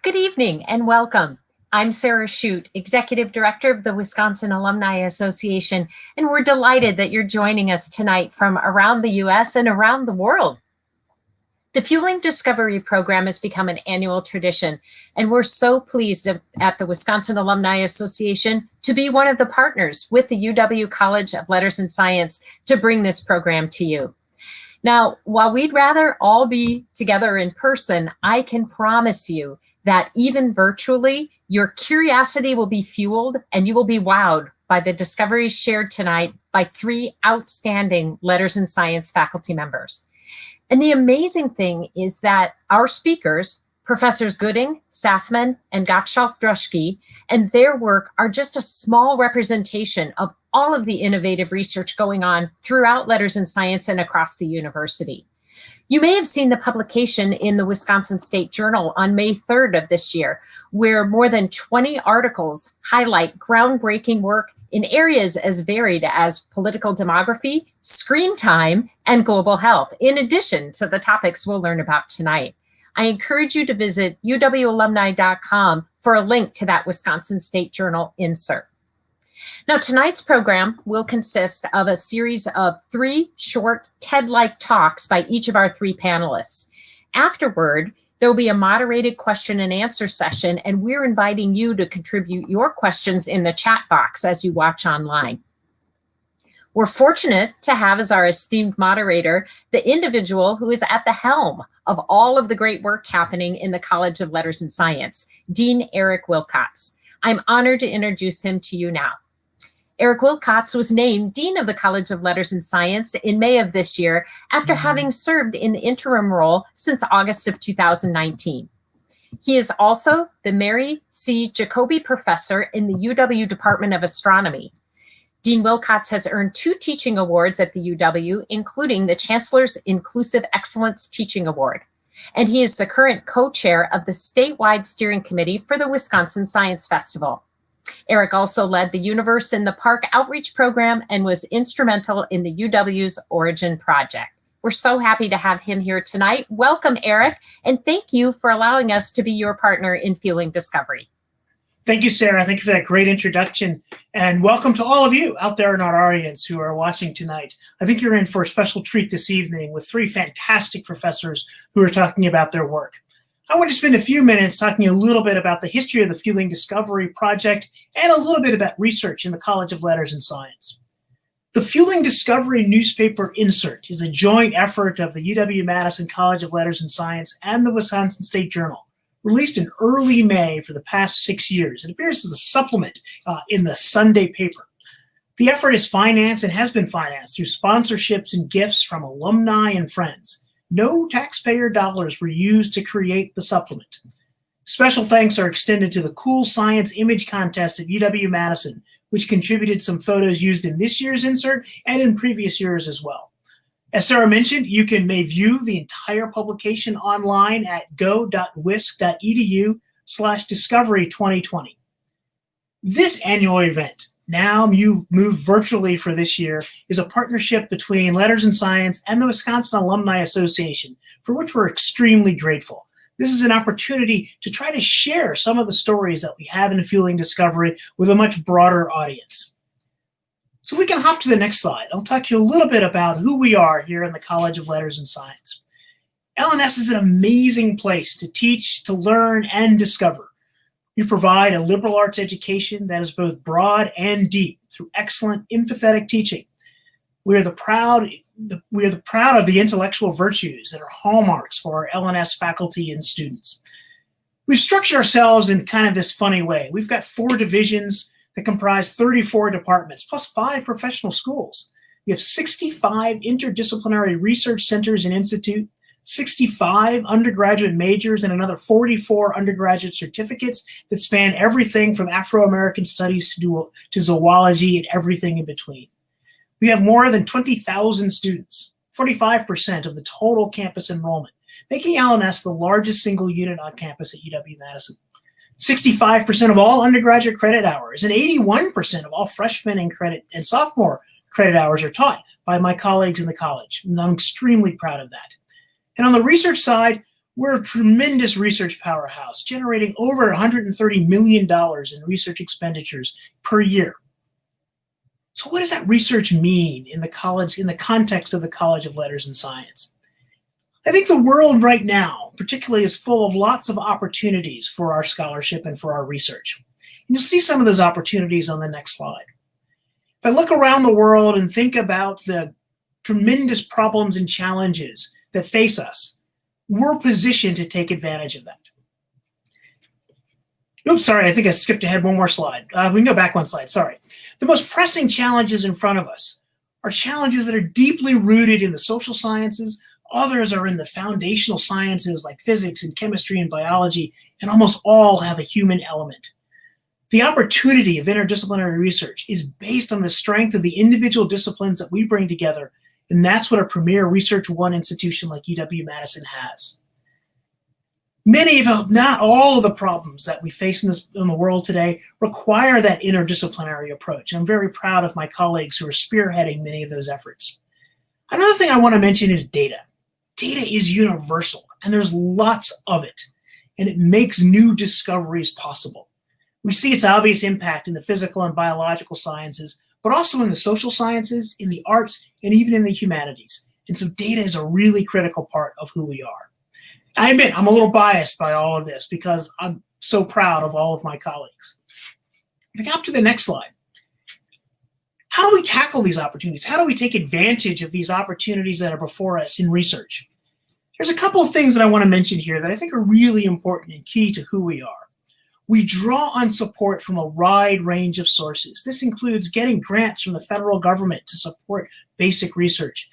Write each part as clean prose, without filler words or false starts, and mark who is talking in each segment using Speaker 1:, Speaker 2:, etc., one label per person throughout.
Speaker 1: Good evening and welcome. I'm Sarah Shute, Executive Director of the Wisconsin Alumni Association, and we're delighted that you're joining us tonight from around the U.S. and around the world. The Fueling Discovery program has become an annual tradition, and we're so pleased at the Wisconsin Alumni Association to be one of the partners with the UW College of Letters and Science to bring this program to you. Now, while we'd rather all be together in person, I can promise you that even virtually, your curiosity will be fueled and you will be wowed by the discoveries shared tonight by three outstanding Letters and Science faculty members. And the amazing thing is that our speakers, Professors Gooding, Saffman, and Gottschalk Druschke, and their work are just a small representation of all of the innovative research going on throughout Letters and Science and across the university. You may have seen the publication in the Wisconsin State Journal on May 3rd of this year, where more than 20 articles highlight groundbreaking work in areas as varied as political demography, screen time, and global health, in addition to the topics we'll learn about tonight. I encourage you to visit uwalumni.com for a link to that Wisconsin State Journal insert. Now, tonight's program will consist of a series of 3 short TED-like talks by each of our 3 panelists. Afterward, there will be a moderated question and answer session, and we're inviting you to contribute your questions in the chat box as you watch online. We're fortunate to have as our esteemed moderator the individual who is at the helm of all of the great work happening in the College of Letters and Science, Dean Eric Wilcots. I'm honored to introduce him to you now. Eric Wilcots was named Dean of the College of Letters and Science in May of this year after having served in the interim role since August of 2019. He is also the Mary C. Jacoby Professor in the UW Department of Astronomy. Dean Wilcots has earned 2 teaching awards at the UW, including the Chancellor's Inclusive Excellence Teaching Award. And he is the current co-chair of the statewide steering committee for the Wisconsin Science Festival. Eric also led the Universe in the Park outreach program and was instrumental in the UW's Origin Project. We're so happy to have him here tonight. Welcome, Eric, and thank you for allowing us to be your partner in Fueling Discovery.
Speaker 2: Thank you, Sarah. Thank you for that great introduction. And welcome to all of you out there in our audience who are watching tonight. I think you're in for a special treat this evening with 3 fantastic professors who are talking about their work. I want to spend a few minutes talking a little bit about the history of the Fueling Discovery Project and a little bit about research in the College of Letters and Science. The Fueling Discovery newspaper insert is a joint effort of the UW-Madison College of Letters and Science and the Wisconsin State Journal, released in early May for the past 6 years. It appears as a supplement in the Sunday paper. The effort is financed and has been financed through sponsorships and gifts from alumni and friends. No taxpayer dollars were used to create the supplement. Special thanks are extended to the Cool Science Image Contest at UW-Madison, which contributed some photos used in this year's insert and in previous years as well. As Sarah mentioned, you may view the entire publication online at go.wisc.edu/discovery2020. This annual event, now moved virtually for this year, is a partnership between Letters and Science and the Wisconsin Alumni Association, for which we're extremely grateful. This is an opportunity to try to share some of the stories that we have in Fueling Discovery with a much broader audience. So if we can hop to the next slide, I'll talk to you a little bit about who we are here in the College of Letters and Science. L&S is an amazing place to teach, to learn, and discover. We provide a liberal arts education that is both broad and deep through excellent, empathetic teaching. We are proud of the intellectual virtues that are hallmarks for our L&S faculty and students. We've structured ourselves in kind of this funny way. We've got 4 divisions that comprise 34 departments, plus 5 professional schools. We have 65 interdisciplinary research centers and institutes, 65 undergraduate majors, and another 44 undergraduate certificates that span everything from Afro-American studies to zoology and everything in between. We have more than 20,000 students, 45% of the total campus enrollment, making L&S the largest single unit on campus at UW-Madison. 65% of all undergraduate credit hours and 81% of all freshman and sophomore credit hours are taught by my colleagues in the college, and I'm extremely proud of that. And on the research side, We're a tremendous research powerhouse, generating over $130 million in research expenditures per year. So what does that research mean in the context of the College of Letters and Science? I think the world right now, particularly, is full of lots of opportunities for our scholarship and for our research. And you'll see some of those opportunities on the next slide. If I look around the world and think about the tremendous problems and challenges that face us, we're positioned to take advantage of that. Oops, sorry, I think I skipped ahead one more slide. We can go back one slide, sorry. The most pressing challenges in front of us are challenges that are deeply rooted in the social sciences. Others are in the foundational sciences like physics and chemistry and biology, and almost all have a human element. The opportunity of interdisciplinary research is based on the strength of the individual disciplines that we bring together, and that's what a premier Research One institution like UW-Madison has. Many of, not all of the problems that we face in the world today require that interdisciplinary approach. And I'm very proud of my colleagues who are spearheading many of those efforts. Another thing I want to mention is data. Data is universal, and there's lots of it, and it makes new discoveries possible. We see its obvious impact in the physical and biological sciences, but also in the social sciences, in the arts, and even in the humanities. And so data is a really critical part of who we are. I admit I'm a little biased by all of this because I'm so proud of all of my colleagues. If we go up to the next slide, how do we tackle these opportunities? How do we take advantage of these opportunities that are before us in research? There's a couple of things that I want to mention here that I think are really important and key to who we are. We draw on support from a wide range of sources. This includes getting grants from the federal government to support basic research.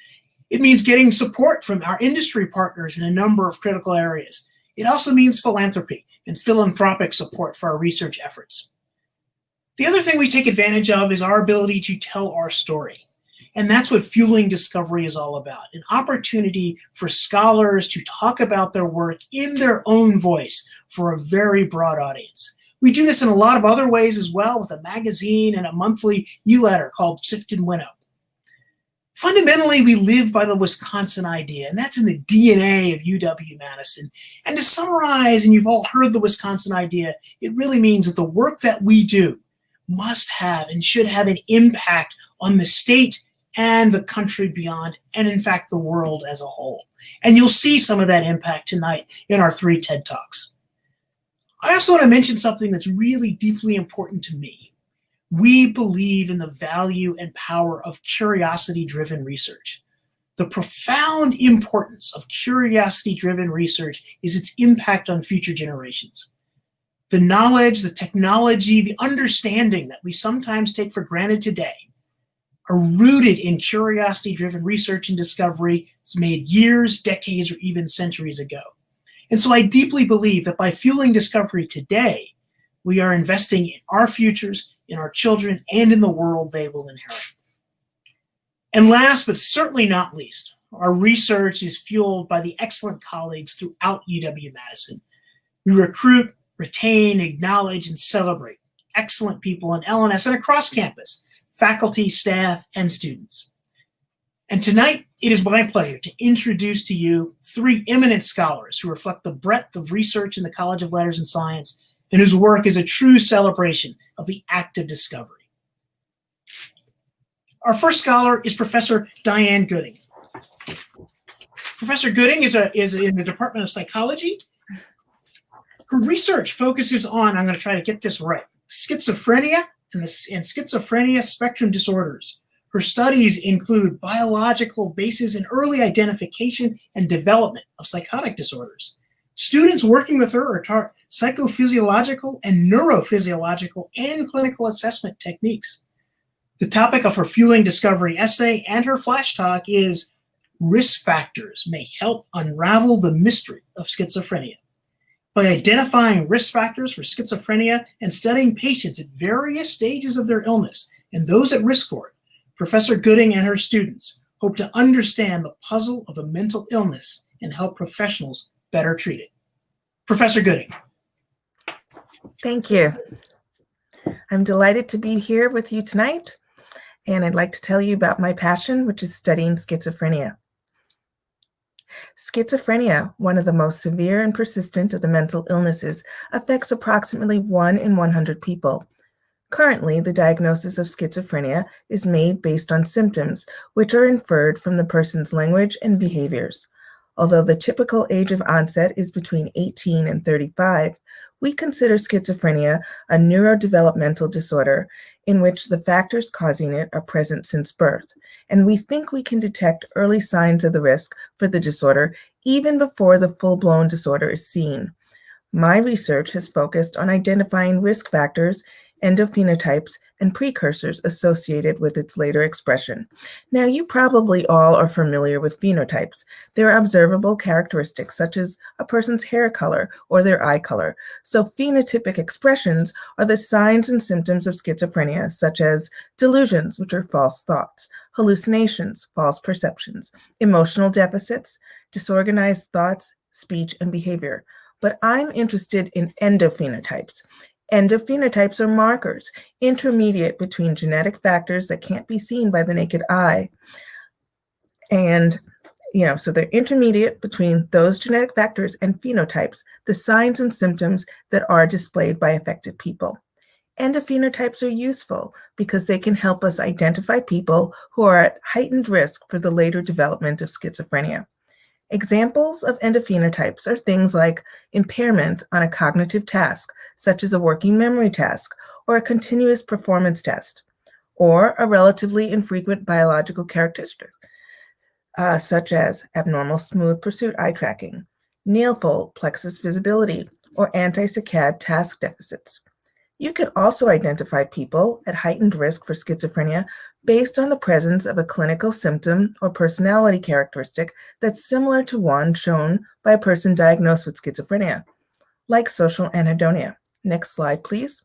Speaker 2: It means getting support from our industry partners in a number of critical areas. It also means philanthropy and philanthropic support for our research efforts. The other thing we take advantage of is our ability to tell our story. And that's what Fueling Discovery is all about, an opportunity for scholars to talk about their work in their own voice for a very broad audience. We do this in a lot of other ways as well, with a magazine and a monthly e-letter called Sift and Winnow. Fundamentally, we live by the Wisconsin idea, and that's in the DNA of UW-Madison. And to summarize, and you've all heard the Wisconsin idea, it really means that the work that we do must have and should have an impact on the state and the country beyond, and in fact, the world as a whole. And you'll see some of that impact tonight in our 3 TED Talks. I also want to mention something that's really deeply important to me. We believe in the value and power of curiosity-driven research. The profound importance of curiosity-driven research is its impact on future generations. The knowledge, the technology, the understanding that we sometimes take for granted today are rooted in curiosity-driven research and discovery made years, decades, or even centuries ago. And so I deeply believe that by fueling discovery today, we are investing in our futures, in our children, and in the world they will inherit. And last, but certainly not least, our research is fueled by the excellent colleagues throughout UW-Madison. We recruit, retain, acknowledge, and celebrate excellent people in L&S and across campus, faculty, staff, and students. And tonight, it is my pleasure to introduce to you 3 eminent scholars who reflect the breadth of research in the College of Letters and Science and whose work is a true celebration of the act of discovery. Our first scholar is Professor Diane Gooding. Professor Gooding is in the Department of Psychology. Her research focuses on, I'm going to try to get this right, schizophrenia and schizophrenia spectrum disorders. Her studies include biological bases in early identification and development of psychotic disorders. Students working with her are taught psychophysiological and neurophysiological and clinical assessment techniques. The topic of her Fueling Discovery essay and her flash talk is Risk Factors May Help Unravel the Mystery of Schizophrenia. By identifying risk factors for schizophrenia and studying patients at various stages of their illness and those at risk for it, Professor Gooding and her students hope to understand the puzzle of the mental illness and help professionals better treat it. Professor Gooding.
Speaker 3: Thank you. I'm delighted to be here with you tonight, and I'd like to tell you about my passion, which is studying schizophrenia. Schizophrenia, one of the most severe and persistent of the mental illnesses, affects approximately 1 in 100 people. Currently, the diagnosis of schizophrenia is made based on symptoms, which are inferred from the person's language and behaviors. Although the typical age of onset is between 18 and 35, we consider schizophrenia a neurodevelopmental disorder in which the factors causing it are present since birth, and we think we can detect early signs of the risk for the disorder even before the full-blown disorder is seen. My research has focused on identifying risk factors, endophenotypes, and precursors associated with its later expression. Now, you probably all are familiar with phenotypes. There are observable characteristics such as a person's hair color or their eye color. So phenotypic expressions are the signs and symptoms of schizophrenia, such as delusions, which are false thoughts, hallucinations, false perceptions, emotional deficits, disorganized thoughts, speech, and behavior. But I'm interested in endophenotypes. Endophenotypes are markers, intermediate between genetic factors that can't be seen by the naked eye. And, so they're intermediate between those genetic factors and phenotypes, the signs and symptoms that are displayed by affected people. Endophenotypes are useful because they can help us identify people who are at heightened risk for the later development of schizophrenia. Examples of endophenotypes are things like impairment on a cognitive task, such as a working memory task or a continuous performance test, or a relatively infrequent biological characteristic, such as abnormal smooth pursuit eye tracking, nail fold plexus visibility, or anti-saccade task deficits. You can also identify people at heightened risk for schizophrenia based on the presence of a clinical symptom or personality characteristic that's similar to one shown by a person diagnosed with schizophrenia, like social anhedonia. Next slide, please.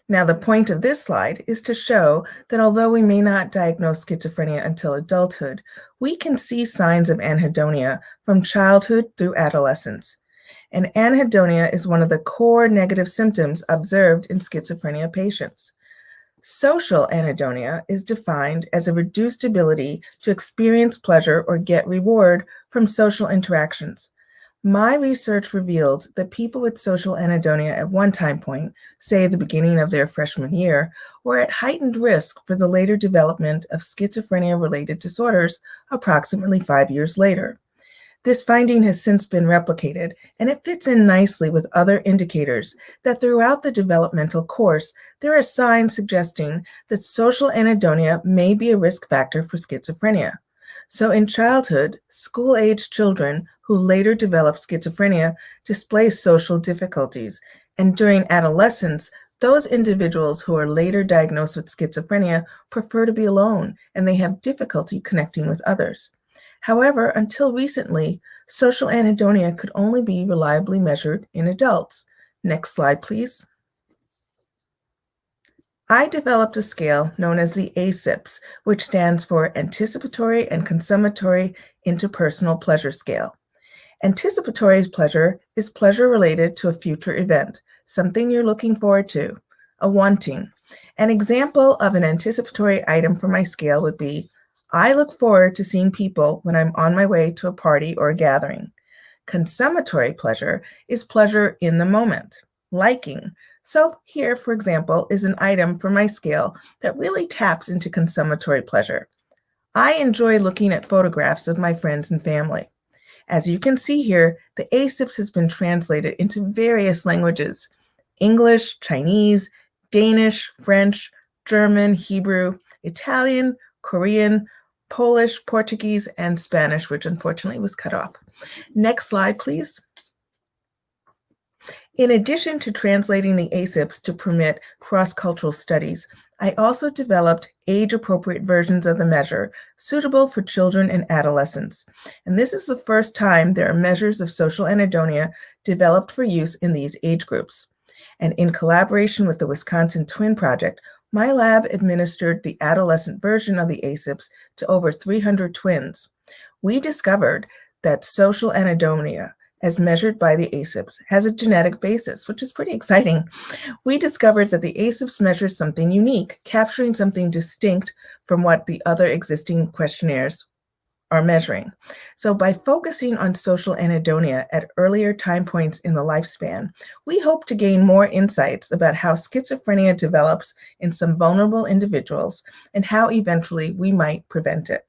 Speaker 3: Now, the point of this slide is to show that although we may not diagnose schizophrenia until adulthood, we can see signs of anhedonia from childhood through adolescence. And anhedonia is one of the core negative symptoms observed in schizophrenia patients. Social anhedonia is defined as a reduced ability to experience pleasure or get reward from social interactions. My research revealed that people with social anhedonia at one time point, say the beginning of their freshman year, were at heightened risk for the later development of schizophrenia-related disorders approximately 5 years later. This finding has since been replicated, and it fits in nicely with other indicators that throughout the developmental course, there are signs suggesting that social anhedonia may be a risk factor for schizophrenia. So in childhood, school-age children who later develop schizophrenia display social difficulties, and during adolescence, those individuals who are later diagnosed with schizophrenia prefer to be alone, and they have difficulty connecting with others. However, until recently, social anhedonia could only be reliably measured in adults. Next slide, please. I developed a scale known as the ASIPS, which stands for Anticipatory and Consummatory Interpersonal Pleasure Scale. Anticipatory pleasure is pleasure related to a future event, something you're looking forward to, a wanting. An example of an anticipatory item for my scale would be, I look forward to seeing people when I'm on my way to a party or a gathering. Consummatory pleasure is pleasure in the moment, liking. So here, for example, is an item for my scale that really taps into consummatory pleasure. I enjoy looking at photographs of my friends and family. As you can see here, the ASIPS has been translated into various languages: English, Chinese, Danish, French, German, Hebrew, Italian, Korean, Polish, Portuguese, and Spanish, which unfortunately was cut off. Next slide, please. In addition to translating the ASIPS to permit cross-cultural studies, I also developed age-appropriate versions of the measure suitable for children and adolescents. And this is the first time there are measures of social anhedonia developed for use in these age groups. And in collaboration with the Wisconsin Twin Project, my lab administered the adolescent version of the ASIPS to over 300 twins. We discovered that social anhedonia, as measured by the ASIPS, has a genetic basis, which is pretty exciting. We discovered that the ASIPS measures something unique, capturing something distinct from what the other existing questionnaires are measuring. So by focusing on social anhedonia at earlier time points in the lifespan, we hope to gain more insights about how schizophrenia develops in some vulnerable individuals and how eventually we might prevent it.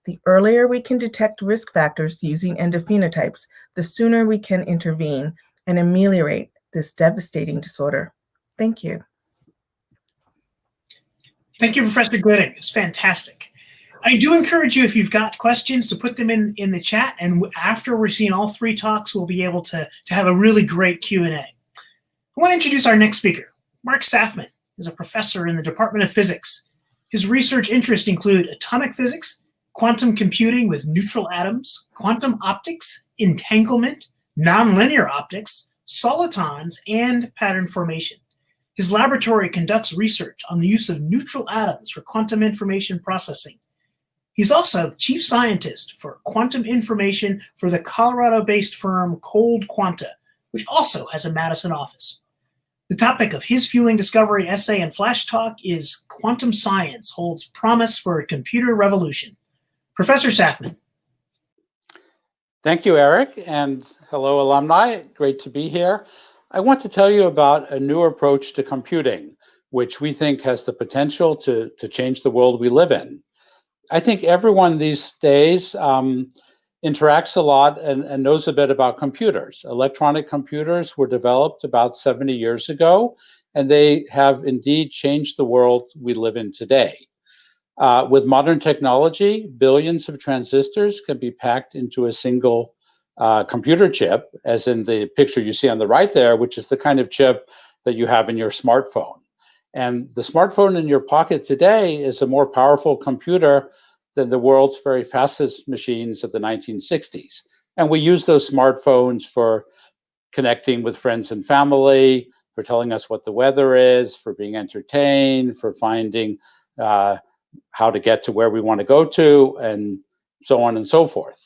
Speaker 3: The earlier we can detect risk factors using endophenotypes, the sooner we can intervene and ameliorate this devastating disorder. Thank you.
Speaker 2: Thank you, Professor Gooding. It's fantastic. I do encourage you, if you've got questions, to put them in the chat, and after we're seeing all three talks, we'll be able to have a really great Q&A. I want to introduce our next speaker. Mark Saffman is a professor in the Department of Physics. His research interests include atomic physics, quantum computing with neutral atoms, quantum optics, entanglement, nonlinear optics, solitons, and pattern formation. His laboratory conducts research on the use of neutral atoms for quantum information processing. He's also the chief scientist for quantum information for the Colorado-based firm Cold Quanta, which also has a Madison office. The topic of his fueling discovery essay and flash talk is Quantum Science Holds Promise for a Computer Revolution. Professor Saffman.
Speaker 4: Thank you, Eric, and hello, alumni. Great to be here. I want to tell you about a new approach to computing, which we think has the potential to change the world we live in. I think everyone these days interacts a lot and knows a bit about computers. Electronic computers were developed about 70 years ago, and they have indeed changed the world we live in today. With modern technology, billions of transistors can be packed into a single computer chip, as in the picture you see on the right there, which is the kind of chip that you have in your smartphone. And the smartphone in your pocket today is a more powerful computer than the world's very fastest machines of the 1960s. And we use those smartphones for connecting with friends and family, for telling us what the weather is, for being entertained, for finding how to get to where we want to go to, and so on and so forth.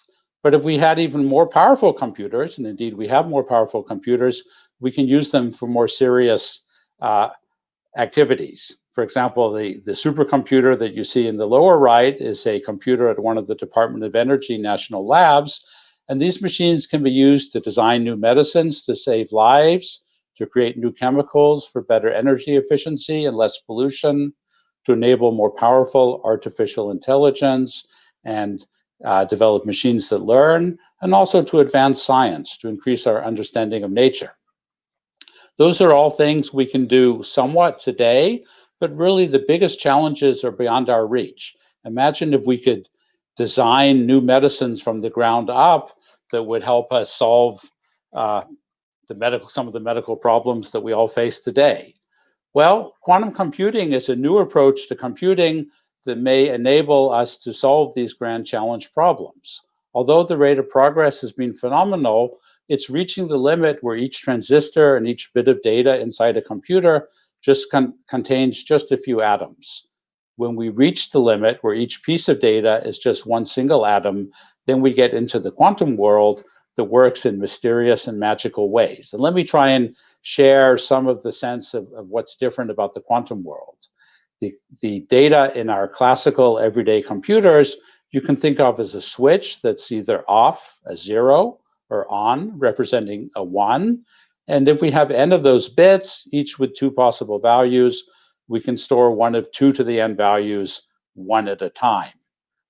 Speaker 4: But if we had even more powerful computers, and indeed we have more powerful computers, we can use them for more serious activities. For example, the supercomputer that you see in the lower right is a computer at one of the Department of Energy national labs. And these machines can be used to design new medicines to save lives, to create new chemicals for better energy efficiency and less pollution, to enable more powerful artificial intelligence and develop machines that learn, and also to advance science, to increase our understanding of nature. Those are all things we can do somewhat today, but really the biggest challenges are beyond our reach. Imagine if we could design new medicines from the ground up that would help us solve some of the medical problems that we all face today. Well, quantum computing is a new approach to computing that may enable us to solve these grand challenge problems. Although the rate of progress has been phenomenal, it's reaching the limit where each transistor and each bit of data inside a computer just contains just a few atoms. When we reach the limit where each piece of data is just one single atom, then we get into the quantum world that works in mysterious and magical ways. And let me try and share some of the sense of what's different about the quantum world. The data in our classical everyday computers, you can think of as a switch that's either off, a 0, or on, representing a 1. And if we have n of those bits, each with 2 possible values, we can store one of 2 to the n values, one at a time.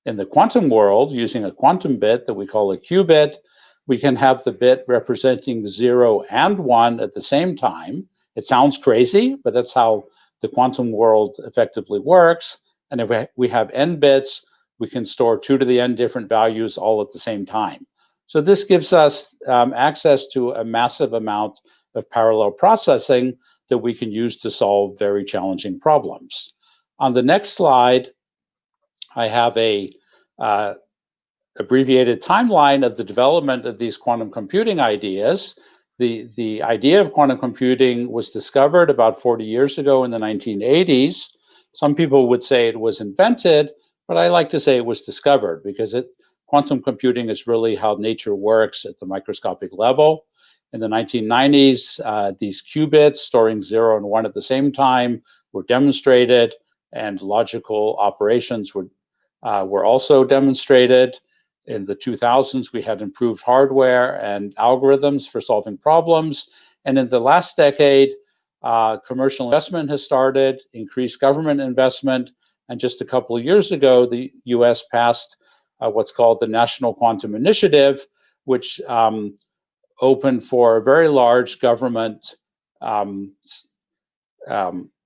Speaker 4: In the quantum world, using a quantum bit that we call a qubit, we can have the bit representing 0 and 1 at the same time. It sounds crazy, but that's how the quantum world effectively works. And if we have n bits, we can store 2 to the n different values all at the same time. So this gives us access to a massive amount of parallel processing that we can use to solve very challenging problems. On the next slide, I have a abbreviated timeline of the development of these quantum computing ideas. The idea of quantum computing was discovered about 40 years ago in the 1980s. Some people would say it was invented, but I like to say it was discovered because quantum computing is really how nature works at the microscopic level. In the 1990s, these qubits storing 0 and 1 at the same time were demonstrated, and logical operations were also demonstrated. In the 2000s, we had improved hardware and algorithms for solving problems. And in the last decade, commercial investment has started, increased government investment. And just a couple of years ago, the US passed what's called the National Quantum Initiative, which opened for a very large government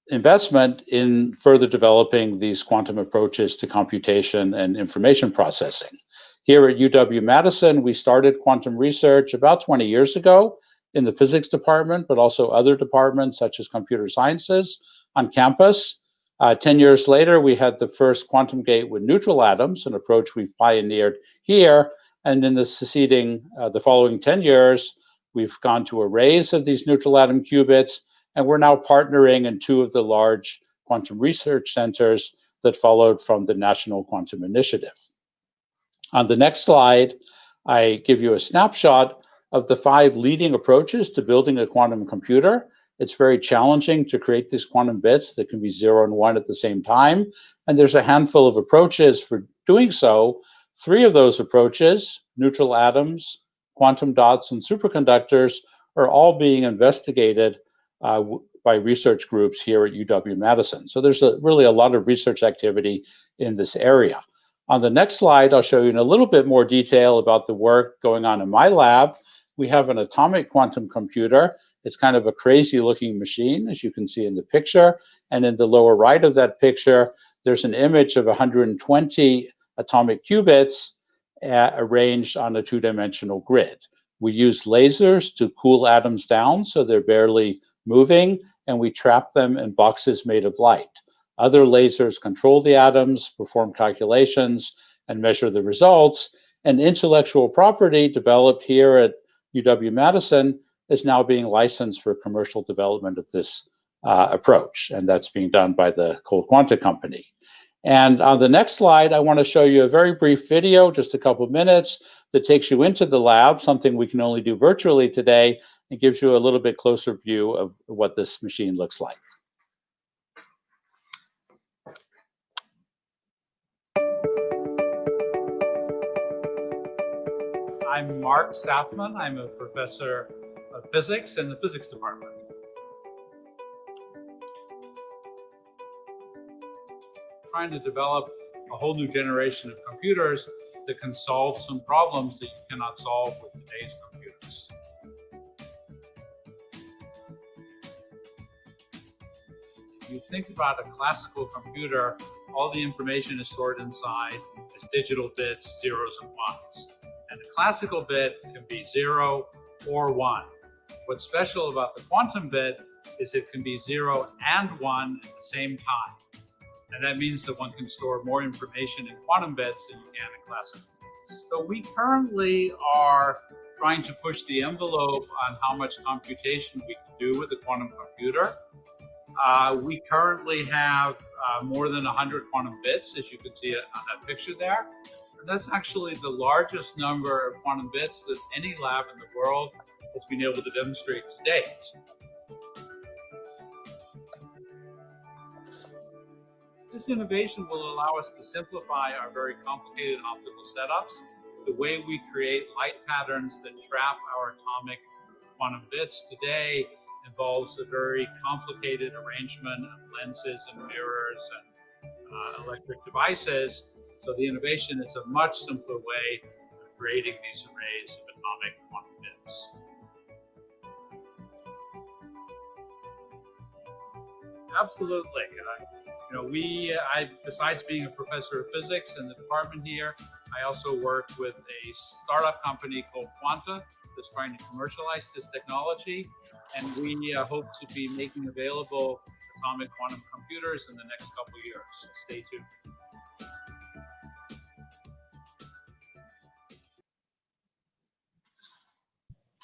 Speaker 4: investment in further developing these quantum approaches to computation and information processing. Here at UW-Madison, we started quantum research about 20 years ago in the physics department, but also other departments such as computer sciences on campus. 10 years later, we had the first quantum gate with neutral atoms, an approach we pioneered here. And in the following 10 years, we've gone to arrays of these neutral atom qubits, and we're now partnering in 2 of the large quantum research centers that followed from the National Quantum Initiative. On the next slide, I give you a snapshot of the 5 leading approaches to building a quantum computer. It's very challenging to create these quantum bits that can be 0 and 1 at the same time. And there's a handful of approaches for doing so. 3 of those approaches, neutral atoms, quantum dots, and superconductors, are all being investigated by research groups here at UW-Madison. So there's really a lot of research activity in this area. On the next slide, I'll show you in a little bit more detail about the work going on in my lab. We have an atomic quantum computer. It's kind of a crazy looking machine, as you can see in the picture. And in the lower right of that picture, there's an image of 120 atomic qubits arranged on a 2-dimensional grid. We use lasers to cool atoms down so they're barely moving, and we trap them in boxes made of light. Other lasers control the atoms, perform calculations, and measure the results. And intellectual property developed here at UW-Madison is now being licensed for commercial development of this approach, and that's being done by the Cold Quanta company. And on the next slide, I want to show you a very brief video, just a couple of minutes, that takes you into the lab, something we can only do virtually today, and gives you a little bit closer view of what this machine looks like.
Speaker 5: I'm Mark Saffman. I'm a professor of physics in the physics department. Trying to develop a whole new generation of computers that can solve some problems that you cannot solve with today's computers. If you think about a classical computer, all the information is stored inside as digital bits, zeros and ones. And a classical bit can be 0 or 1. What's special about the quantum bit is it can be 0 and 1 at the same time. And that means that one can store more information in quantum bits than you can in classical bits. So we currently are trying to push the envelope on how much computation we can do with a quantum computer. We currently have more than 100 quantum bits, as you can see on that picture there. And that's actually the largest number of quantum bits that any lab in the world has been able to demonstrate to date. This innovation will allow us to simplify our very complicated optical setups. The way we create light patterns that trap our atomic quantum bits today involves a very complicated arrangement of lenses and mirrors and electric devices. So the innovation is a much simpler way of creating these arrays of atomic quantum bits. Absolutely. Besides being a professor of physics in the department here, I also work with a startup company called Quanta that's trying to commercialize this technology. And we hope to be making available atomic quantum computers in the next couple of years. So stay tuned.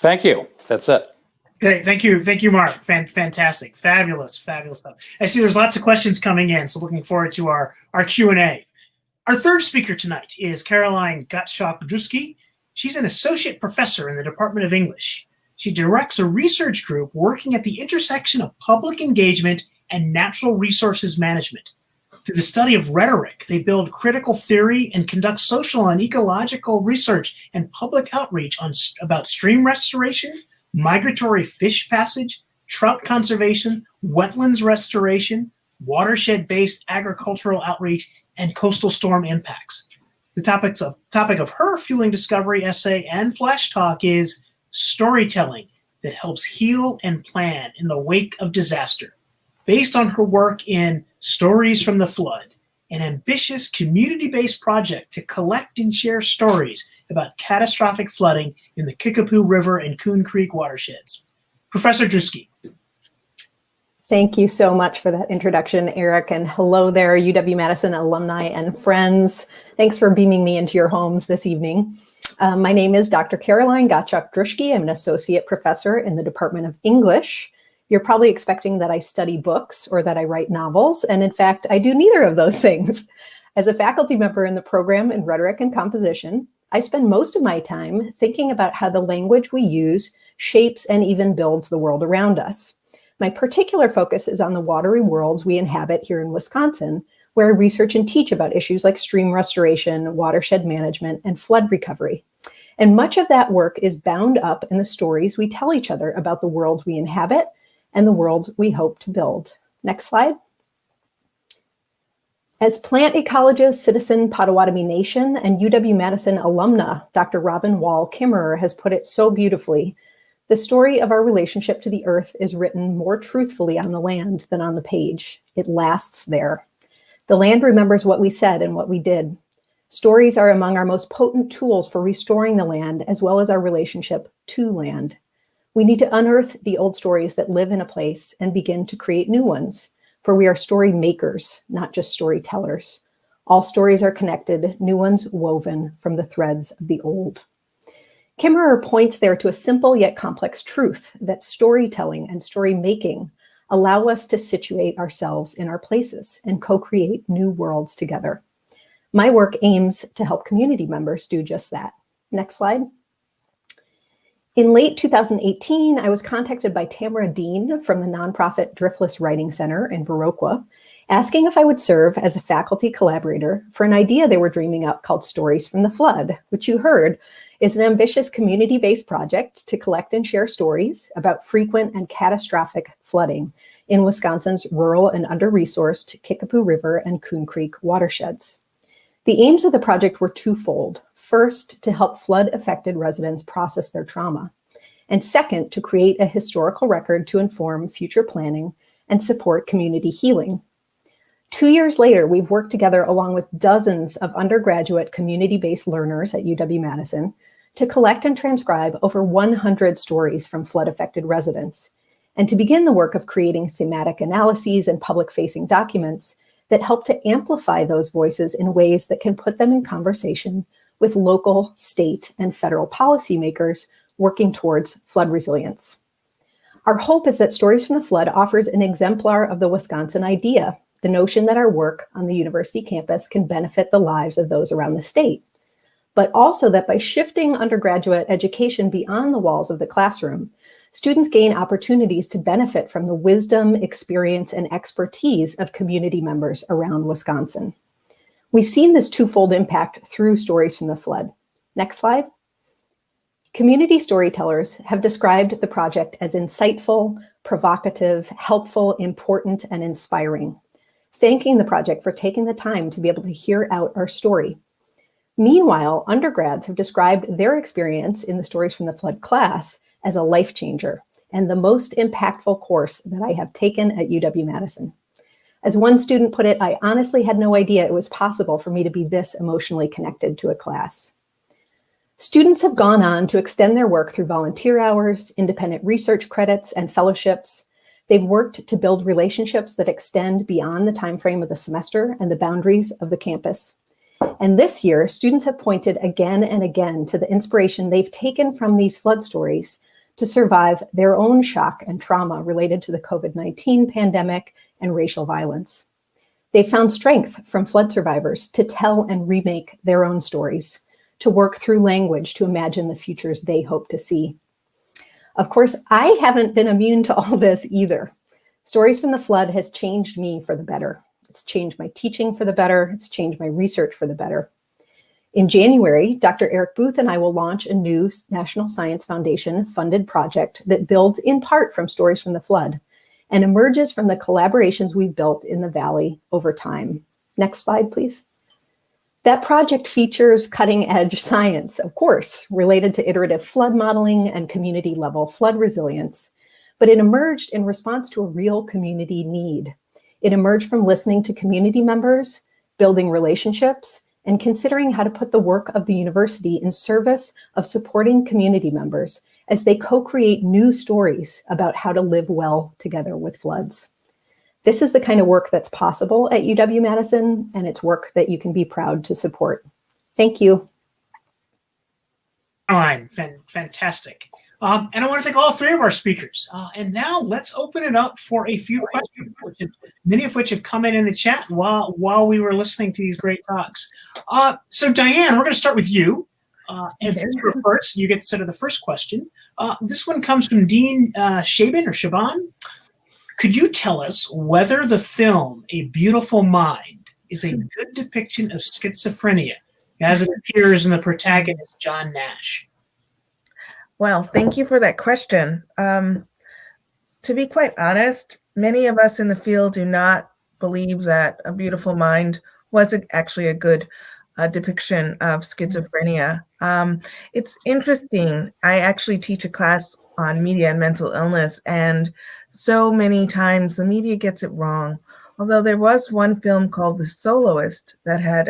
Speaker 4: Thank you. That's it.
Speaker 2: Great. Thank you, Mark. Fantastic. Fabulous stuff. I see there's lots of questions coming in, so looking forward to our Q&A. Our third speaker tonight is Caroline Gottschalk Druschke. She's an associate professor in the Department of English. She directs a research group working at the intersection of public engagement and natural resources management. Through the study of rhetoric, they build critical theory and conduct social and ecological research and public outreach about stream restoration, migratory fish passage, trout conservation, wetlands restoration, watershed-based agricultural outreach, and coastal storm impacts. The topic of her Fueling Discovery essay and flash talk is storytelling that helps heal and plan in the wake of disaster. Based on her work in Stories from the Flood, an ambitious community-based project to collect and share stories about catastrophic flooding in the Kickapoo River and Coon Creek watersheds. Professor Druschke.
Speaker 6: Thank you so much for that introduction, Eric, and hello there, UW-Madison alumni and friends. Thanks for beaming me into your homes this evening. My name is Dr. Caroline Gottschalk Druschke. I'm an associate professor in the Department of English. You're probably expecting that I study books or that I write novels, and in fact, I do neither of those things. As a faculty member in the program in rhetoric and composition, I spend most of my time thinking about how the language we use shapes and even builds the world around us. My particular focus is on the watery worlds we inhabit here in Wisconsin, where I research and teach about issues like stream restoration, watershed management, and flood recovery. And much of that work is bound up in the stories we tell each other about the worlds we inhabit and the worlds we hope to build. Next slide. As plant ecologist, citizen Potawatomi Nation, and UW-Madison alumna, Dr. Robin Wall Kimmerer has put it so beautifully, the story of our relationship to the earth is written more truthfully on the land than on the page. It lasts there. The land remembers what we said and what we did. Stories are among our most potent tools for restoring the land, as well as our relationship to land. We need to unearth the old stories that live in a place and begin to create new ones, for we are story makers, not just storytellers. All stories are connected, new ones woven from the threads of the old. Kimmerer points there to a simple yet complex truth that storytelling and story making allow us to situate ourselves in our places and co-create new worlds together. My work aims to help community members do just that. Next slide. In late 2018, I was contacted by Tamara Dean from the nonprofit Driftless Writing Center in Viroqua, asking if I would serve as a faculty collaborator for an idea they were dreaming up called Stories from the Flood, which you heard is an ambitious community-based project to collect and share stories about frequent and catastrophic flooding in Wisconsin's rural and under-resourced Kickapoo River and Coon Creek watersheds. The aims of the project were twofold. First, to help flood-affected residents process their trauma, and second, to create a historical record to inform future planning and support community healing. 2 years later, we've worked together along with dozens of undergraduate community-based learners at UW-Madison to collect and transcribe over 100 stories from flood-affected residents, and to begin the work of creating thematic analyses and public-facing documents that help to amplify those voices in ways that can put them in conversation with local, state, and federal policymakers working towards flood resilience. Our hope is that Stories from the Flood offers an exemplar of the Wisconsin idea, the notion that our work on the university campus can benefit the lives of those around the state, but also that by shifting undergraduate education beyond the walls of the classroom, students gain opportunities to benefit from the wisdom, experience, and expertise of community members around Wisconsin. We've seen this twofold impact through Stories from the Flood. Next slide. Community storytellers have described the project as insightful, provocative, helpful, important, and inspiring, thanking the project for taking the time to be able to hear out our story. Meanwhile, undergrads have described their experience in the Stories from the Flood class as a life changer and the most impactful course that I have taken at UW-Madison. As one student put it, I honestly had no idea it was possible for me to be this emotionally connected to a class. Students have gone on to extend their work through volunteer hours, independent research credits, and fellowships. They've worked to build relationships that extend beyond the timeframe of the semester and the boundaries of the campus. And this year, students have pointed again and again to the inspiration they've taken from these flood stories to survive their own shock and trauma related to the COVID-19 pandemic and racial violence. They found strength from flood survivors to tell and remake their own stories, to work through language to imagine the futures they hope to see. Of course, I haven't been immune to all this either. Stories from the Flood has changed me for the better. It's changed my teaching for the better. It's changed my research for the better. In January, Dr. Eric Booth and I will launch a new National Science Foundation funded project that builds in part from stories from the flood and emerges from the collaborations we've built in the Valley over time. Next slide, please. That project features cutting-edge science, of course, related to iterative flood modeling and community-level flood resilience, but it emerged in response to a real community need. It emerged from listening to community members, building relationships, and considering how to put the work of the university in service of supporting community members as they co-create new stories about how to live well together with floods. This is the kind of work that's possible at UW-Madison, and it's work that you can be proud to support. Thank you.
Speaker 2: Fine, fantastic. And I want to thank all three of our speakers. And now let's open it up for a few questions, many of which have come in the chat while we were listening to these great talks. So Diane, we're going to start with you. And since you're first, you get sort of the first question. This one comes from Dean Shaban. Could you tell us whether the film A Beautiful Mind is a good depiction of schizophrenia as it appears in the protagonist, John Nash?
Speaker 3: Well, thank you for that question. To be quite honest, many of us in the field do not believe that A Beautiful Mind was actually a good depiction of schizophrenia. It's interesting. I actually teach a class on media and mental illness, and so many times the media gets it wrong. Although there was one film called The Soloist that had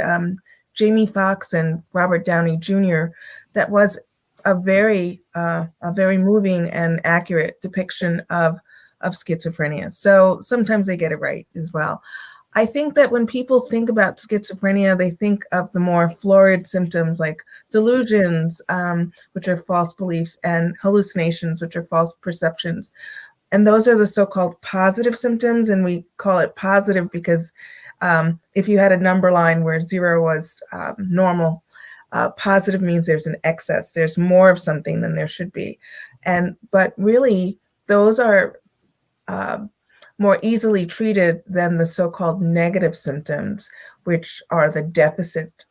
Speaker 3: Jamie Foxx and Robert Downey Jr. that was a very moving and accurate depiction of schizophrenia. So sometimes they get it right as well. I think that when people think about schizophrenia, they think of the more florid symptoms like delusions, which are false beliefs, and hallucinations, which are false perceptions. And those are the so-called positive symptoms, and we call it positive because if you had a number line where 0 was normal, positive means there's an excess. There's more of something than there should be. But really, those are more easily treated than the so-called negative symptoms, which are the deficit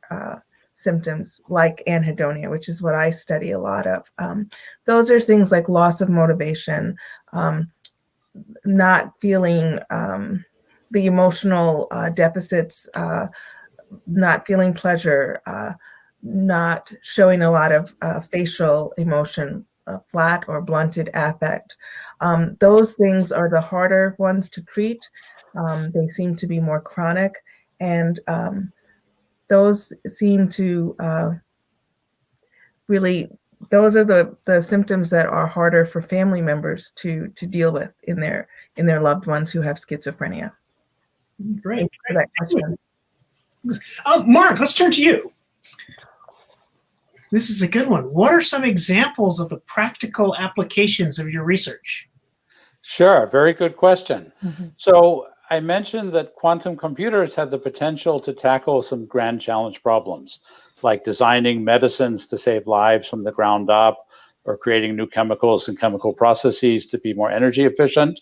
Speaker 3: symptoms like anhedonia, which is what I study a lot of. Those are things like loss of motivation, not feeling the emotional deficits, not feeling pleasure, not showing a lot of facial emotion, flat or blunted affect. Those things are the harder ones to treat. They seem to be more chronic, and those seem to those are the symptoms that are harder for family members to deal with in their loved ones who have schizophrenia.
Speaker 2: Great.
Speaker 3: For that question.
Speaker 2: Mark, let's turn to you. This is a good one. What are some examples of the practical applications of your research?
Speaker 4: Sure, very good question. So I mentioned that quantum computers have the potential to tackle some grand challenge problems, like designing medicines to save lives from the ground up, or creating new chemicals and chemical processes to be more energy efficient.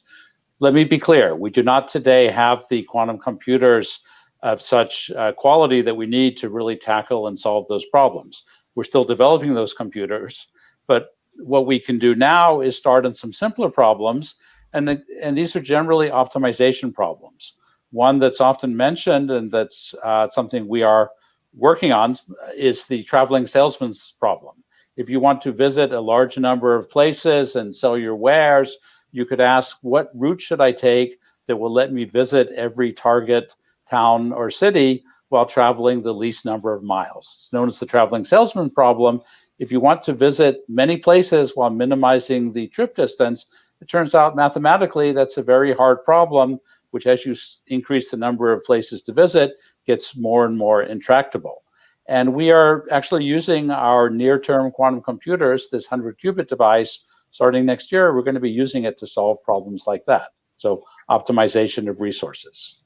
Speaker 4: Let me be clear, we do not today have the quantum computers of such quality that we need to really tackle and solve those problems. We're still developing those computers, but what we can do now is start on some simpler problems, and these are generally optimization problems. One that's often mentioned, and that's something we are working on, is the traveling salesman's problem. If you want to visit a large number of places and sell your wares, you could ask, what route should I take that will let me visit every target town or city while traveling the least number of miles? It's known as the traveling salesman problem. If you want to visit many places while minimizing the trip distance, it turns out mathematically that's a very hard problem, which as you increase the number of places to visit, gets more and more intractable. And we are actually using our near-term quantum computers, this 100-qubit device, starting next year. We're going to be using it to solve problems like that. So optimization of resources.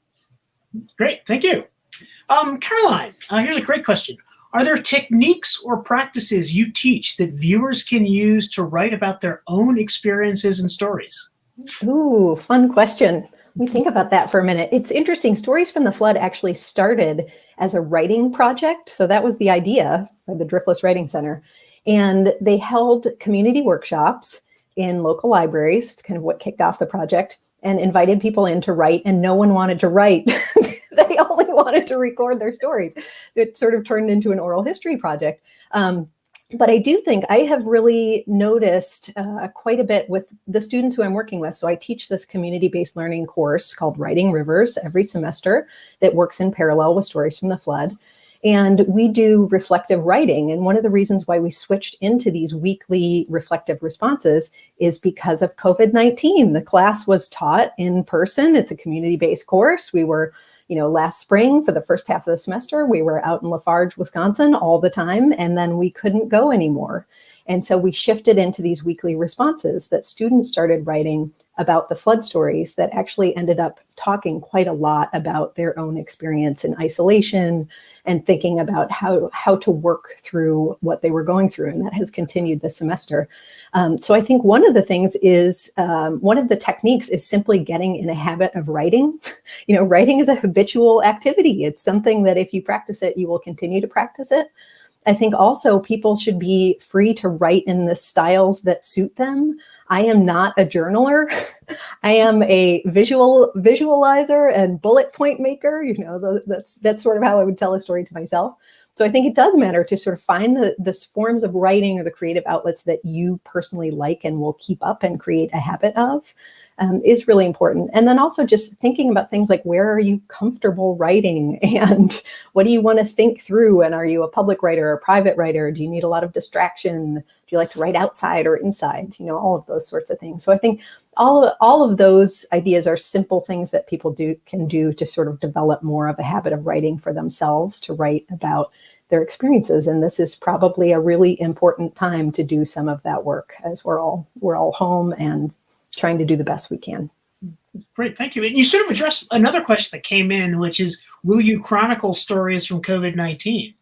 Speaker 2: Great, thank you. Caroline, here's a great question. Are there techniques or practices you teach that viewers can use to write about their own experiences and stories?
Speaker 6: Ooh, fun question. me think about that for a minute. It's interesting. Stories from the Flood actually started as a writing project. So that was the idea of the Driftless Writing Center. And they held community workshops in local libraries. It's kind of what kicked off the project, and invited people in to write, and no one wanted to write. They only wanted to record their stories. So it sort of turned into an oral history project. But I do think I have really noticed quite a bit with the students who I'm working with. So I teach this community-based learning course called Writing Rivers every semester that works in parallel with Stories from the Flood. And we do reflective writing. And one of the reasons why we switched into these weekly reflective responses is because of COVID-19. The class was taught in person. It's a community-based course. We were, last spring for the first half of the semester, we were out in Lafarge, Wisconsin all the time, and then we couldn't go anymore. And so we shifted into these weekly responses that students started writing about the flood stories that actually ended up talking quite a lot about their own experience in isolation and thinking about how to work through what they were going through. And that has continued this semester. So I think one of the things is, one of the techniques is simply getting in a habit of writing. Writing is a habitual activity. It's something that if you practice it, you will continue to practice it. I think also people should be free to write in the styles that suit them. I am not a journaler. I am a visualizer and bullet point maker. That's sort of how I would tell a story to myself. So I think it does matter to sort of find the forms of writing or the creative outlets that you personally like and will keep up and create a habit of is really important. And then also just thinking about things like, where are you comfortable writing and what do you want to think through? And are you a public writer or a private writer? Do you need a lot of distraction? Do you like to write outside or inside? All of those sorts of things. So I think all of those ideas are simple things that people can do to sort of develop more of a habit of writing for themselves, to write about their experiences. And this is probably a really important time to do some of that work as we're all home and trying to do the best we can.
Speaker 2: Great, thank you. And you sort of addressed another question that came in, which is, will you chronicle stories from COVID-19?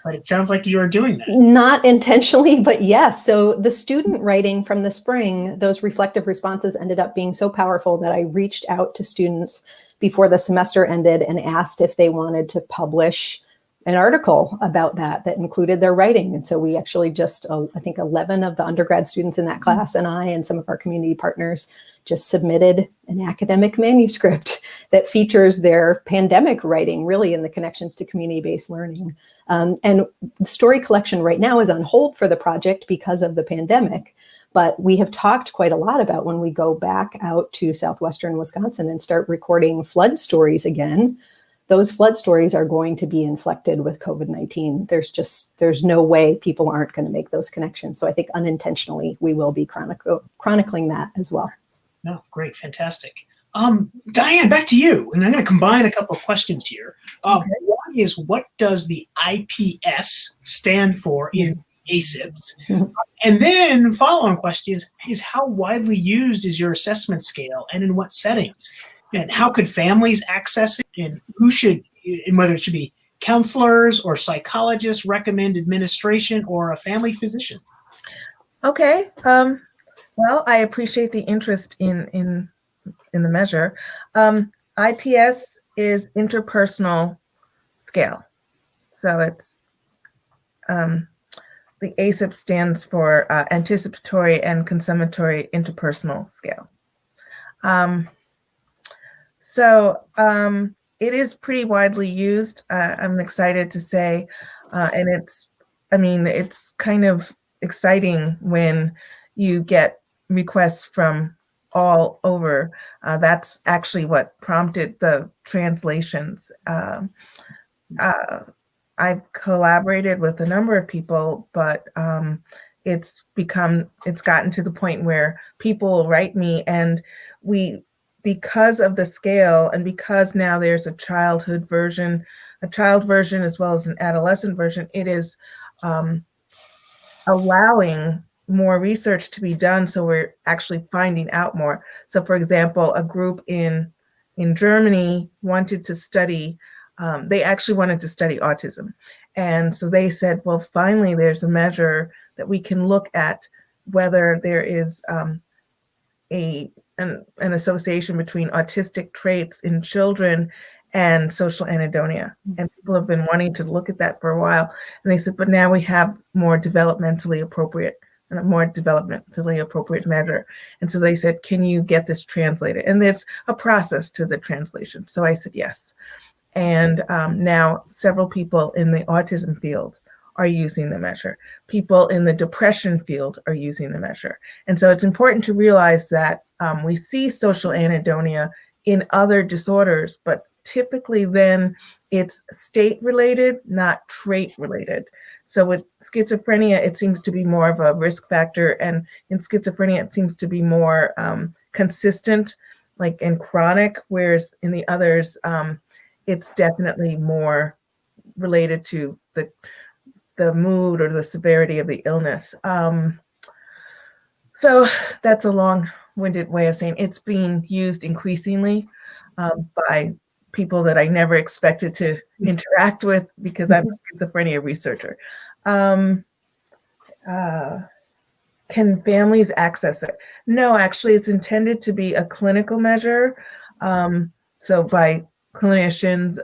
Speaker 2: But it sounds like you are doing that.
Speaker 6: Not intentionally, but yes. So the student writing from the spring, those reflective responses ended up being so powerful that I reached out to students before the semester ended and asked if they wanted to publish an article about that included their writing. And so we actually just, I think 11 of the undergrad students in that class and I and some of our community partners just submitted an academic manuscript that features their pandemic writing, really in the connections to community-based learning. And the story collection right now is on hold for the project because of the pandemic. But we have talked quite a lot about when we go back out to southwestern Wisconsin and start recording flood stories again. Those flood stories are going to be inflected with COVID-19. There's no way people aren't going to make those connections. So I think unintentionally, we will be chronicling that as well.
Speaker 2: No, great, fantastic. Diane, back to you. And I'm going to combine a couple of questions here. One is, what does the IPS stand for in ASIPs? And then follow-on question is how widely used is your assessment scale and in what settings? And how could families access it? And who should, and whether it should be counselors or psychologists, recommend administration, or a family physician?
Speaker 3: Okay. Well, I appreciate the interest in the measure. IPS is interpersonal scale. So it's the ASIP stands for anticipatory and consummatory interpersonal scale. So it is pretty widely used. I'm excited to say, and it's kind of exciting when you get requests from all over. That's actually what prompted the translations. I've collaborated with a number of people, but it's gotten to the point where people will write me, and because of the scale, and because now there's a child version as well as an adolescent version, it is allowing more research to be done. So we're actually finding out more. So for example, a group in Germany wanted to study, they actually wanted to study autism. And so they said, well, finally, there's a measure that we can look at whether there is an an association between autistic traits in children and social anhedonia. And people have been wanting to look at that for a while. And they said, but now we have more developmentally appropriate measure. And so they said, can you get this translated? And there's a process to the translation. So I said, yes. And now several people in the autism field are using the measure. People in the depression field are using the measure. And so it's important to realize that we see social anhedonia in other disorders, but typically then it's state related, not trait related. So with schizophrenia, it seems to be more of a risk factor. And in schizophrenia, it seems to be more consistent, like and chronic, whereas in the others, it's definitely more related to the mood or the severity of the illness. So that's a long-winded way of saying it's being used increasingly by people that I never expected to interact with because I'm a schizophrenia researcher. Can families access it? No, actually, it's intended to be a clinical measure. So by clinicians,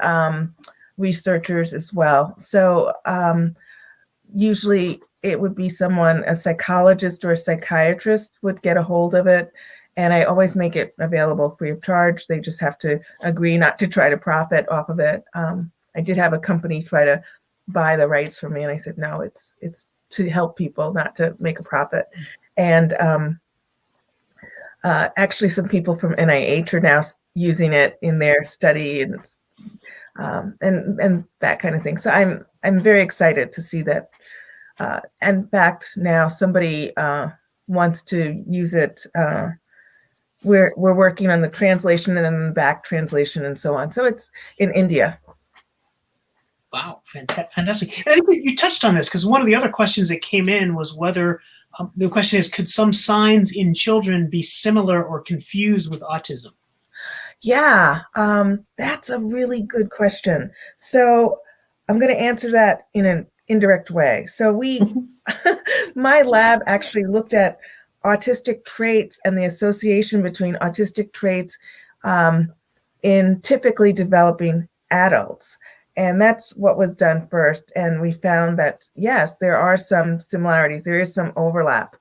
Speaker 3: researchers as well. So usually it would be someone, a psychologist or a psychiatrist would get a hold of it. And I always make it available free of charge. They just have to agree not to try to profit off of it. I did have a company try to buy the rights from me, and I said, no, it's to help people, not to make a profit. And actually, some people from NIH are now using it in their study, and that kind of thing. So I'm very excited to see that. In fact, now somebody wants to use it. We're working on the translation and then the back translation and so on. So it's in India.
Speaker 2: Wow, fantastic. And I think you touched on this because one of the other questions that came in was whether the question is, could some signs in children be similar or confused with autism?
Speaker 3: Yeah, that's a really good question. So I'm going to answer that in an indirect way. So my lab actually looked at autistic traits and the association between autistic traits in typically developing adults. And that's what was done first. And we found that, yes, there are some similarities. There is some overlap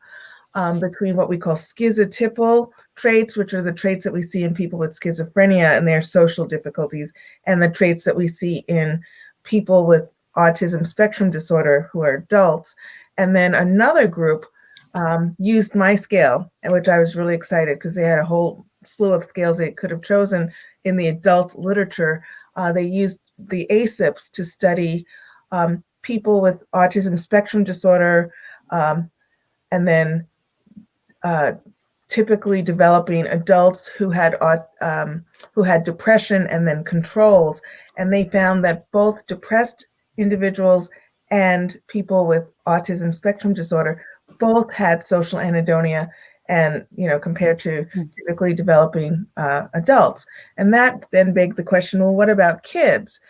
Speaker 3: between what we call schizotypal traits, which are the traits that we see in people with schizophrenia and their social difficulties, and the traits that we see in people with autism spectrum disorder who are adults. And then another group used my scale, which I was really excited because they had a whole slew of scales they could have chosen in the adult literature. They used the ASIPs to study people with autism spectrum disorder, and then typically developing adults who had depression and then controls. And they found that both depressed individuals and people with autism spectrum disorder both had social anhedonia, and compared to typically developing adults. And that then begged the question, well, what about kids?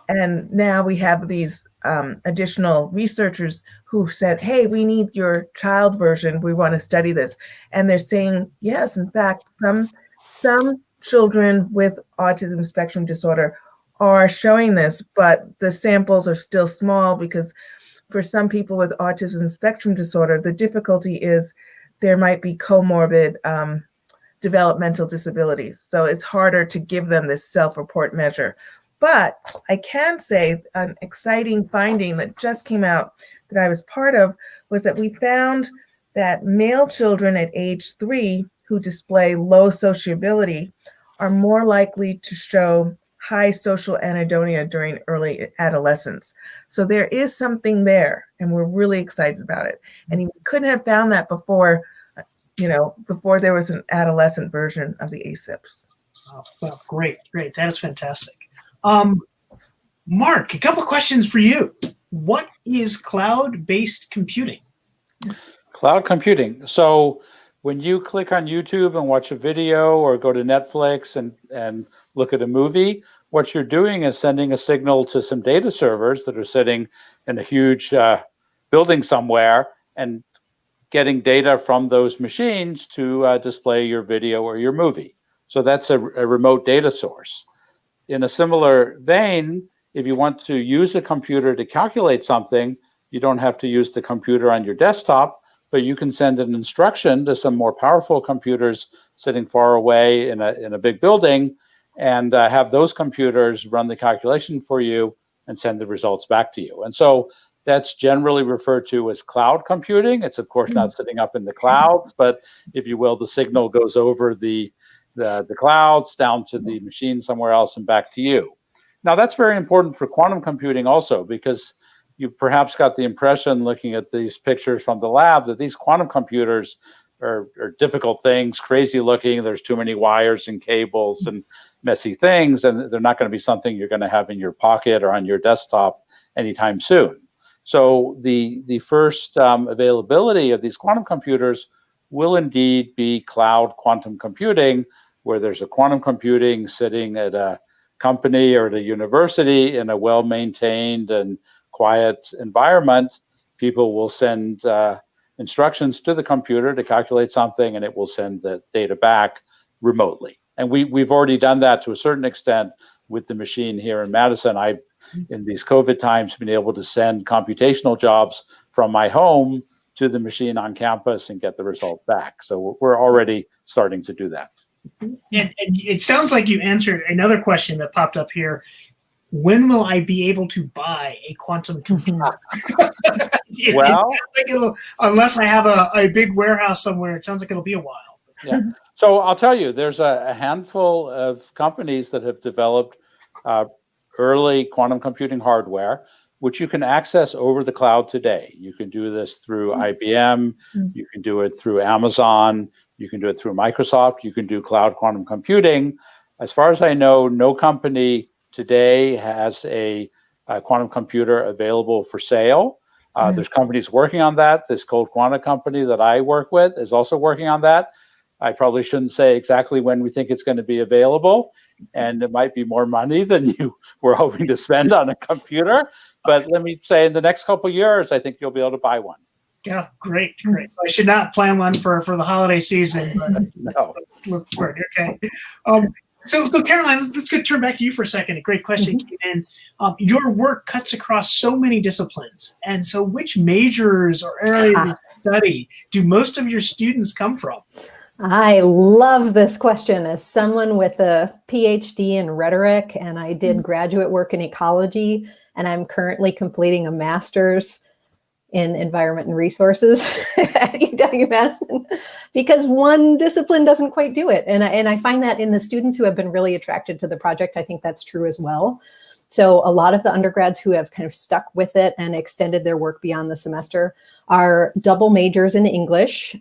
Speaker 3: And now we have these additional researchers who said, hey, we need your child version. We want to study this. And they're saying, yes, in fact, some children with autism spectrum disorder are showing this, but the samples are still small because for some people with autism spectrum disorder, the difficulty is there might be comorbid developmental disabilities. So it's harder to give them this self-report measure. But I can say an exciting finding that just came out that I was part of was that we found that male children at age 3 who display low sociability are more likely to show high social anhedonia during early adolescence. So there is something there, and we're really excited about it. And we couldn't have found that before, before there was an adolescent version of the ASIPs.
Speaker 2: Oh, well, great. That is fantastic. Mark, a couple questions for you. What is cloud-based computing?
Speaker 4: Cloud computing. So when you click on YouTube and watch a video or go to Netflix and look at a movie, what you're doing is sending a signal to some data servers that are sitting in a huge building somewhere and getting data from those machines to display your video or your movie. So that's a remote data source. In a similar vein, if you want to use a computer to calculate something, you don't have to use the computer on your desktop, but you can send an instruction to some more powerful computers sitting far away in a big building, and have those computers run the calculation for you and send the results back to you. And so that's generally referred to as cloud computing. It's of course not sitting up in the clouds, but if you will, the signal goes over the clouds down to the machine somewhere else and back to you. Now that's very important for quantum computing also, because you perhaps got the impression looking at these pictures from the lab that these quantum computers are difficult things, crazy looking. There's too many wires and cables and messy things, and they're not going to be something you're going to have in your pocket or on your desktop anytime soon. So the first availability of these quantum computers will indeed be cloud quantum computing, where there's a quantum computing sitting at a company or at a university in a well-maintained and quiet environment. People will send instructions to the computer to calculate something, and it will send the data back remotely. And we've already done that to a certain extent with the machine here in Madison. I've, in these COVID times, been able to send computational jobs from my home to the machine on campus and get the result back. So we're already starting to do that.
Speaker 2: And it sounds like you answered another question that popped up here. When will I be able to buy a quantum computer?
Speaker 4: Well,
Speaker 2: it sounds like unless I have a big warehouse somewhere, it sounds like it'll be a while.
Speaker 4: Yeah. So I'll tell you, there's a handful of companies that have developed early quantum computing hardware, which you can access over the cloud today. You can do this through IBM, you can do it through Amazon, you can do it through Microsoft, you can do cloud quantum computing. As far as I know, no company today has a quantum computer available for sale. There's companies working on that. This Cold Quanta company that I work with is also working on that. I probably shouldn't say exactly when we think it's going to be available, and it might be more money than you were hoping to spend on a computer. But let me say, in the next couple of years, I think you'll be able to buy one.
Speaker 2: Yeah, great. So I should not plan one for the holiday season. But
Speaker 4: No.
Speaker 2: Look for it. Okay. So Caroline, let's turn back to you for a second. A great question came in. Your work cuts across so many disciplines, and so which majors or areas of study do most of your students come from?
Speaker 6: I love this question. As someone with a PhD in rhetoric, and I did graduate work in ecology, and I'm currently completing a master's in environment and resources at UW-Madison, because one discipline doesn't quite do it. And I find that in the students who have been really attracted to the project, I think that's true as well. So a lot of the undergrads who have kind of stuck with it and extended their work beyond the semester are double majors in English.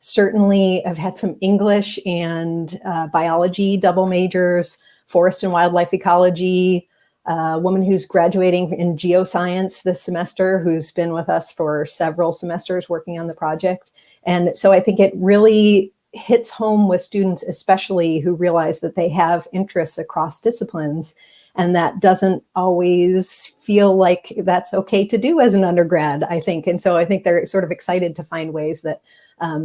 Speaker 6: Certainly I've had some English and biology double majors, forest and wildlife ecology, a woman who's graduating in geoscience this semester, who's been with us for several semesters working on the project. And so I think it really hits home with students, especially who realize that they have interests across disciplines, and that doesn't always feel like that's okay to do as an undergrad, I think. And so I think they're sort of excited to find ways that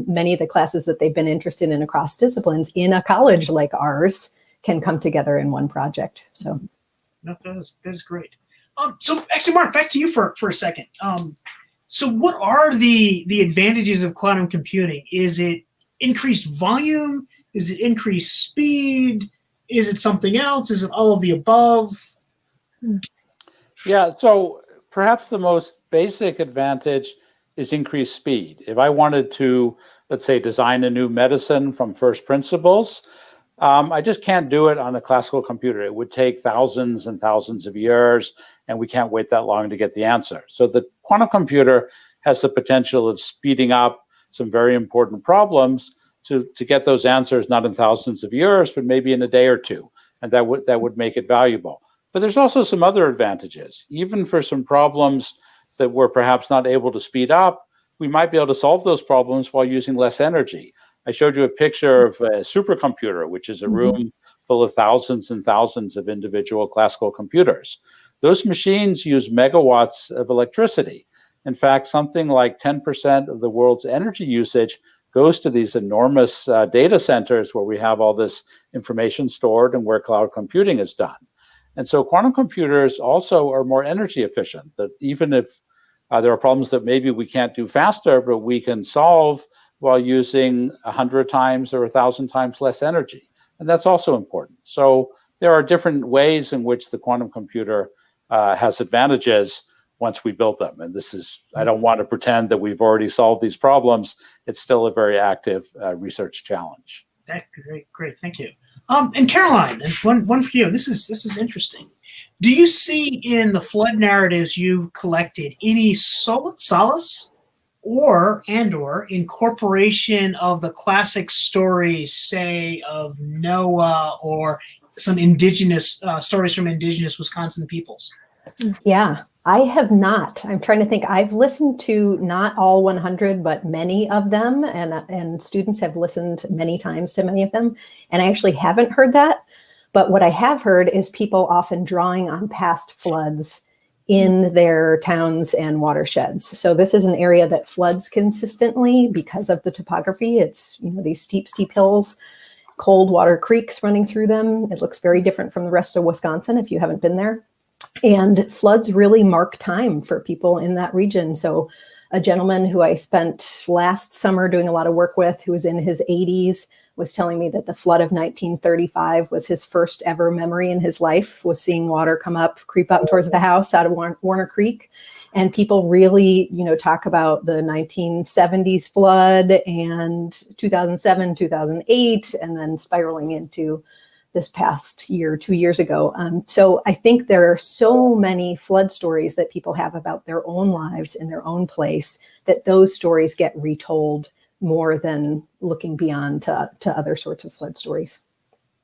Speaker 6: many of the classes that they've been interested in across disciplines in a college like ours can come together in one project. So
Speaker 2: that is great. So actually, Mark, back to you for a second. So what are the advantages of quantum computing? Is it increased volume? Is it increased speed? Is it something else? Is it all of the above?
Speaker 4: Yeah, so perhaps the most basic advantage is increased speed. If I wanted to, let's say, design a new medicine from first principles, I just can't do it on a classical computer. It would take thousands and thousands of years, and we can't wait that long to get the answer. So the quantum computer has the potential of speeding up some very important problems to get those answers, not in thousands of years, but maybe in a day or two, and that would make it valuable. But there's also some other advantages. Even for some problems that we're perhaps not able to speed up, we might be able to solve those problems while using less energy. I showed you a picture of a supercomputer, which is a room full of thousands and thousands of individual classical computers. Those machines use megawatts of electricity. In fact, something like 10% of the world's energy usage goes to these enormous data centers where we have all this information stored and where cloud computing is done. And so quantum computers also are more energy efficient, that even if there are problems that maybe we can't do faster, but we can solve while using 100 times or 1,000 times less energy. And that's also important. So there are different ways in which the quantum computer has advantages once we build them. And this is, I don't want to pretend that we've already solved these problems. It's still a very active research challenge.
Speaker 2: Great, thank you. And Caroline, one for you. This is interesting. Do you see in the flood narratives you collected any solace or incorporation of the classic stories, say of Noah or some indigenous stories from indigenous Wisconsin peoples?
Speaker 6: Yeah, I have not. I'm trying to think. I've listened to not all 100, but many of them, and students have listened many times to many of them. And I actually haven't heard that. But what I have heard is people often drawing on past floods in their towns and watersheds. So this is an area that floods consistently because of the topography. It's, these steep hills, cold water creeks running through them. It looks very different from the rest of Wisconsin if you haven't been there. And floods really mark time for people in that region. So a gentleman who I spent last summer doing a lot of work with, who was in his 80s, was telling me that the flood of 1935 was his first ever memory in his life, was seeing water creep up towards the house out of Warner Creek. And people really, talk about the 1970s flood and 2007, 2008, and then spiraling into this past year, 2 years ago. So I think there are so many flood stories that people have about their own lives in their own place, that those stories get retold more than looking beyond to other sorts of flood stories.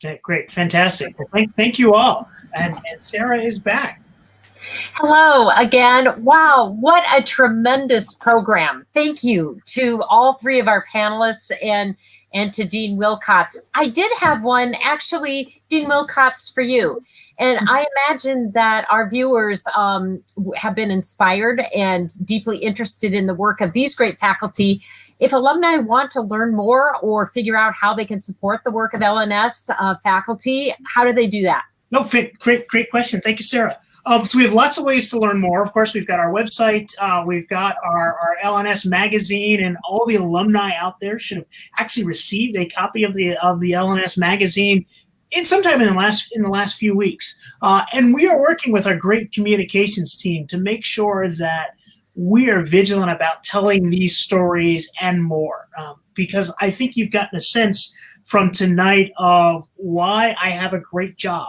Speaker 2: Okay, great, fantastic. Well, thank you all. And Sarah is back.
Speaker 1: Hello again. Wow, what a tremendous program. Thank you to all three of our panelists and to Dean Wilcots. I did have one, actually, Dean Wilcots, for you. And I imagine that our viewers have been inspired and deeply interested in the work of these great faculty. If alumni want to learn more or figure out how they can support the work of L&S faculty, how do they do that?
Speaker 2: No, great question. Thank you, Sarah. So we have lots of ways to learn more. Of course, we've got our website, we've got our L&S magazine, and all the alumni out there should have actually received a copy of the L&S magazine sometime in the last few weeks. And we are working with our great communications team to make sure that we are vigilant about telling these stories and more, because I think you've gotten a sense from tonight of why I have a great job.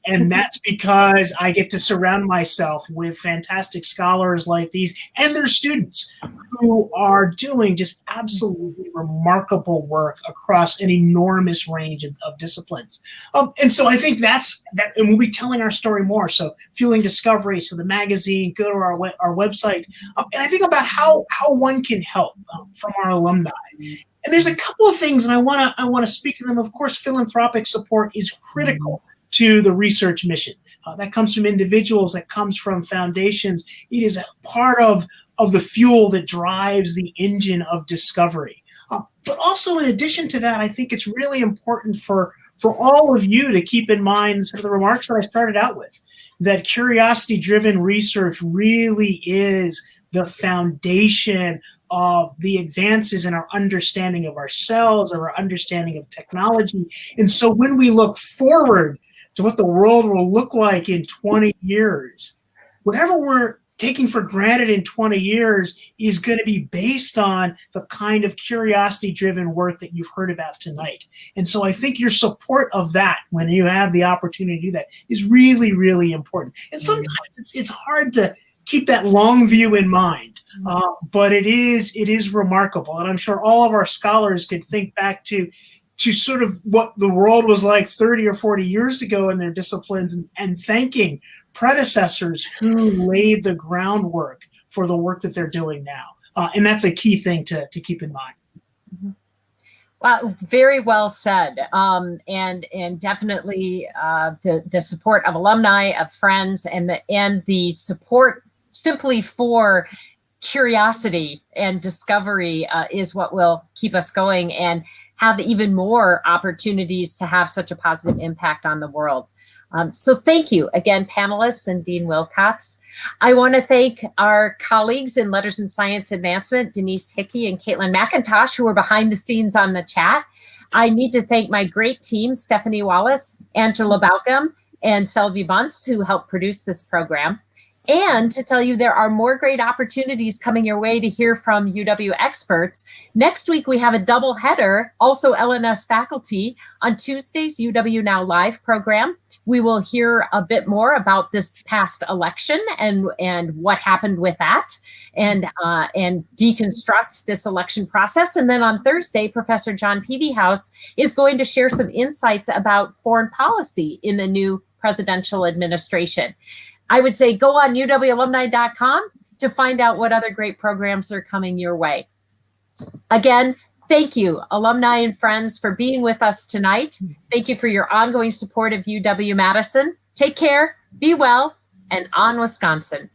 Speaker 2: And that's because I get to surround myself with fantastic scholars like these and their students who are doing just absolutely remarkable work across an enormous range of disciplines. And so I think that's that, and we'll be telling our story more. So Fueling Discovery, so the magazine, go to our website, and I think about how one can help from our alumni. And there's a couple of things, and I want to speak to them. Of course, philanthropic support is critical to the research mission. That comes from individuals, that comes from foundations. It is a part of the fuel that drives the engine of discovery. But also, in addition to that, I think it's really important for all of you to keep in mind sort of the remarks that I started out with, that curiosity-driven research really is the foundation of the advances in our understanding of ourselves, or our understanding of technology. And so when we look forward to what the world will look like in 20 years, whatever we're taking for granted in 20 years is going to be based on the kind of curiosity-driven work that you've heard about tonight. And so I think your support of that, when you have the opportunity to do that, is really, really important. And sometimes it's hard to keep that long view in mind, but it is remarkable. And I'm sure all of our scholars could think back to sort of what the world was like 30 or 40 years ago in their disciplines, and thanking predecessors who laid the groundwork for the work that they're doing now. And that's a key thing to keep in mind.
Speaker 1: Well, very well said. And definitely the support of alumni, of friends, and the support simply for curiosity and discovery is what will keep us going and have even more opportunities to have such a positive impact on the world. So thank you again, panelists and Dean Wilcots. I want to thank our colleagues in Letters and Science Advancement, Denise Hickey and Caitlin McIntosh, who are behind the scenes on the chat. I need to thank my great team, Stephanie Wallace, Angela Balcom, and Selvi Bunce, who helped produce this program. And to tell you, there are more great opportunities coming your way to hear from UW experts. Next week, we have a double header, also L&S faculty. On Tuesday's UW Now Live program, we will hear a bit more about this past election and what happened with that and deconstruct this election process. And then on Thursday, Professor John Peavyhouse is going to share some insights about foreign policy in the new presidential administration. I would say go on uwalumni.com to find out what other great programs are coming your way. Again, thank you, alumni and friends, for being with us tonight. Thank you for your ongoing support of UW-Madison. Take care, be well, and on Wisconsin.